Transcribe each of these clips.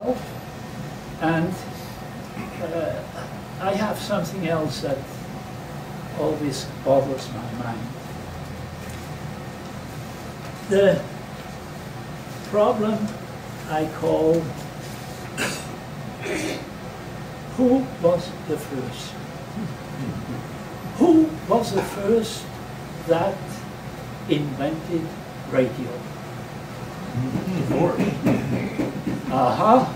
And I have something else that always bothers my mind. The problem I call who was the first? Who was the first that invented radio? Aha!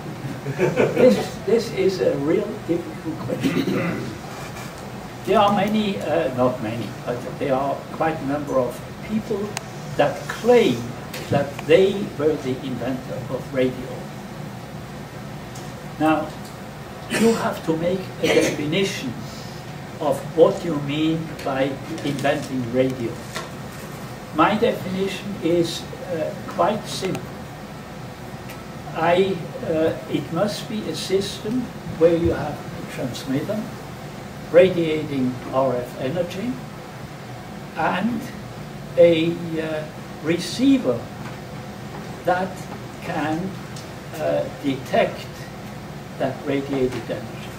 This is a real difficult question. There are many, not many, but there are quite a number of people that claim that they were the inventor of radio. Now, you have to make a definition of what you mean by inventing radio. My definition is quite simple. It must be a system where you have a transmitter radiating RF energy and a receiver that can detect that radiated energy.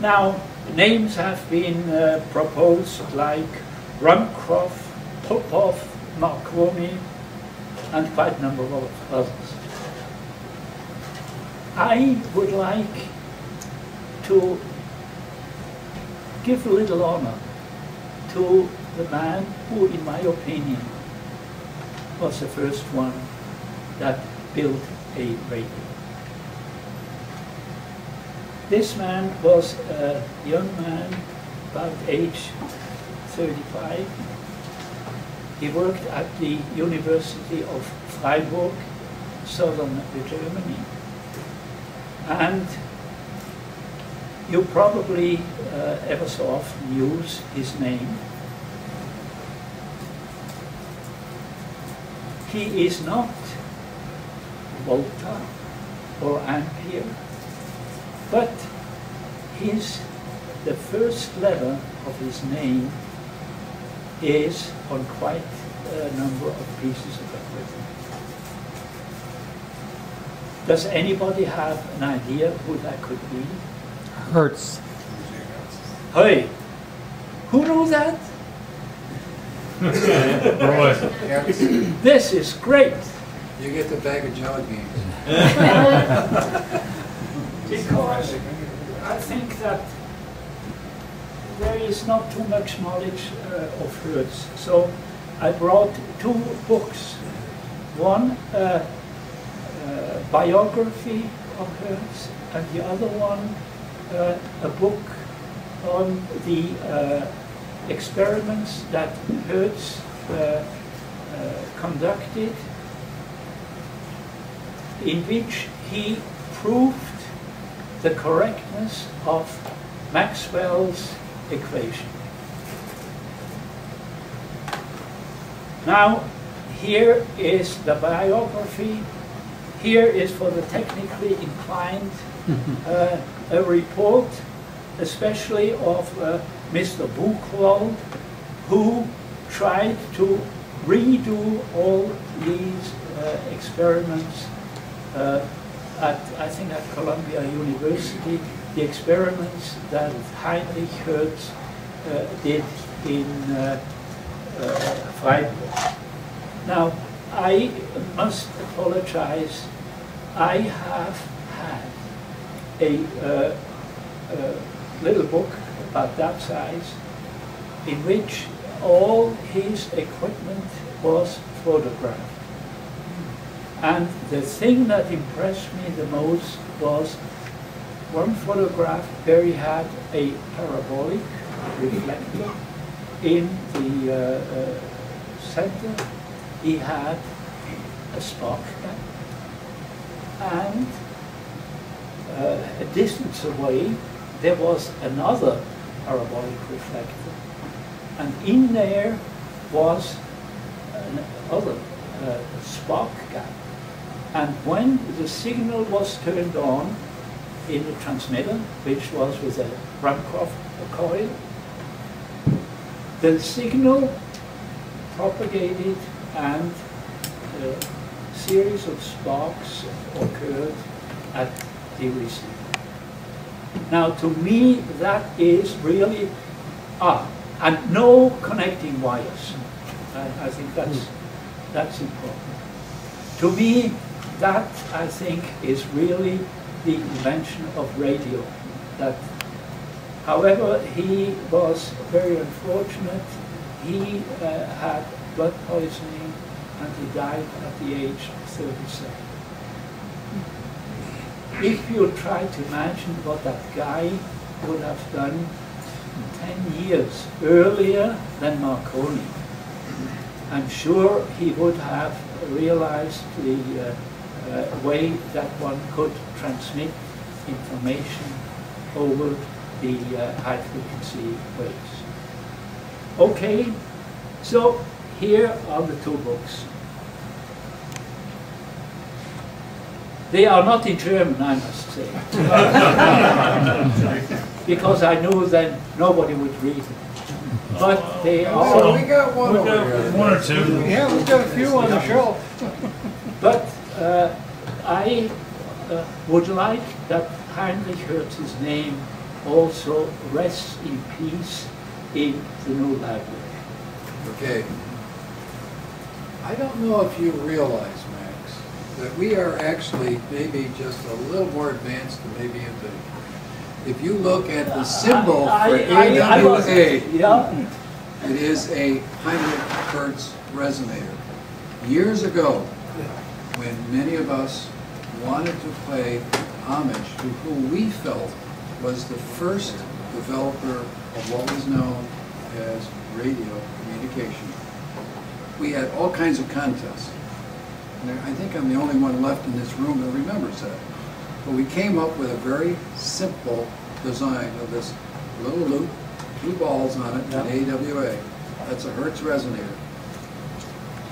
Now, names have been proposed like Runcroft, Popov, Marconi, and quite a number of others. I would like to give a little honor to the man who, in my opinion, was the first one that built a radio. This man was a young man, about age 35. He worked at the University of Freiburg, southern Germany. And you probably ever so often use his name. He is not Volta or Ampere, but the first letter of his name is on quite a number of pieces of equipment. Does anybody have an idea who that could be? Hertz. Hey, who knew that? This is great. You get the bag of jelly beans. Because I think that there is not too much knowledge of Hertz. So I brought two books. One, biography of Hertz, and the other one, a book on the experiments that Hertz conducted, in which he proved the correctness of Maxwell's equation. Now, here is the biography. Here is for the technically inclined a report, especially of Mr. Buchwald, who tried to redo all these experiments I think at Columbia University, the experiments that Heinrich Hertz did in Freiburg. Now, I must apologize. I have had a little book about that size in which all his equipment was photographed. And the thing that impressed me the most was one photograph where he had a parabolic reflector in the center. He had a spark gap, and a distance away there was another parabolic reflector, and in there was another spark gap. And when the signal was turned on in the transmitter, which was with a Runcroft coil, the signal propagated and series of sparks occurred at the receiver. Now, to me, that is really, and no connecting wires. I think that's important. To me, that, I think, is really the invention of radio. That, however, he was very unfortunate. He had blood poisoning and he died at the age of 37. If you try to imagine what that guy would have done 10 years earlier than Marconi, I'm sure he would have realized the way that one could transmit information over the high frequency waves. Okay, so here are the two books. They are not in German, I must say, because I knew then nobody would read it. But they are. Oh, we got one over here. One or two. Yeah, we've got a few on the shelf. But I would like that Heinrich Hertz's name also rests in peace in the new library. Okay. I don't know if you realize, Max, that we are actually maybe just a little more advanced than maybe you think. If you look at the symbol for AWA, yeah. it is a Heinrich Hertz resonator. Years ago, when many of us wanted to pay homage to who we felt was the first developer of what was known as radio communication, we had all kinds of contests. And I think I'm the only one left in this room that remembers that. But we came up with a very simple design of this little loop, 2 balls on it, an AWA. That's a Hertz resonator.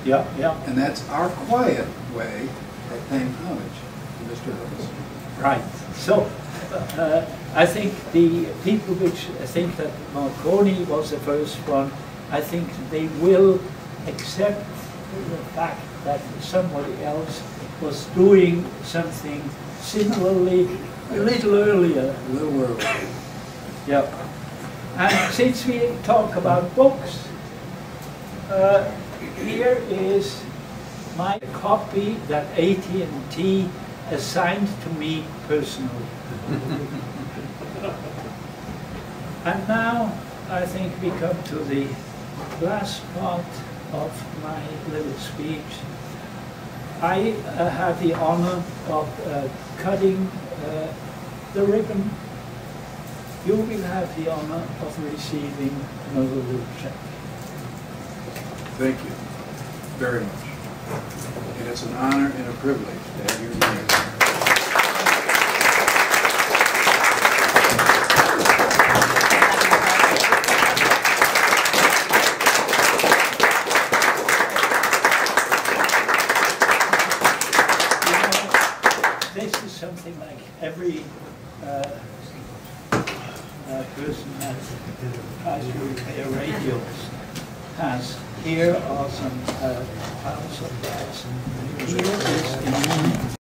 Yeah, yeah. And that's our quiet way of paying homage to Mr. Hertz. Right. So I think the people which think that Marconi was the first one, I think they will accept the fact that somebody else was doing something similarly a little earlier. A little early. Yeah. And since we talk about books, here is my copy that AT&T assigned to me personally. And now I think we come to the last part of my little speech. I had the honor of cutting the ribbon. You will have the honor of receiving another little check. Thank you very much. And it's an honor and a privilege to have you here. This is something like every person that tries to repair radios has. Here are some piles of bags. Here is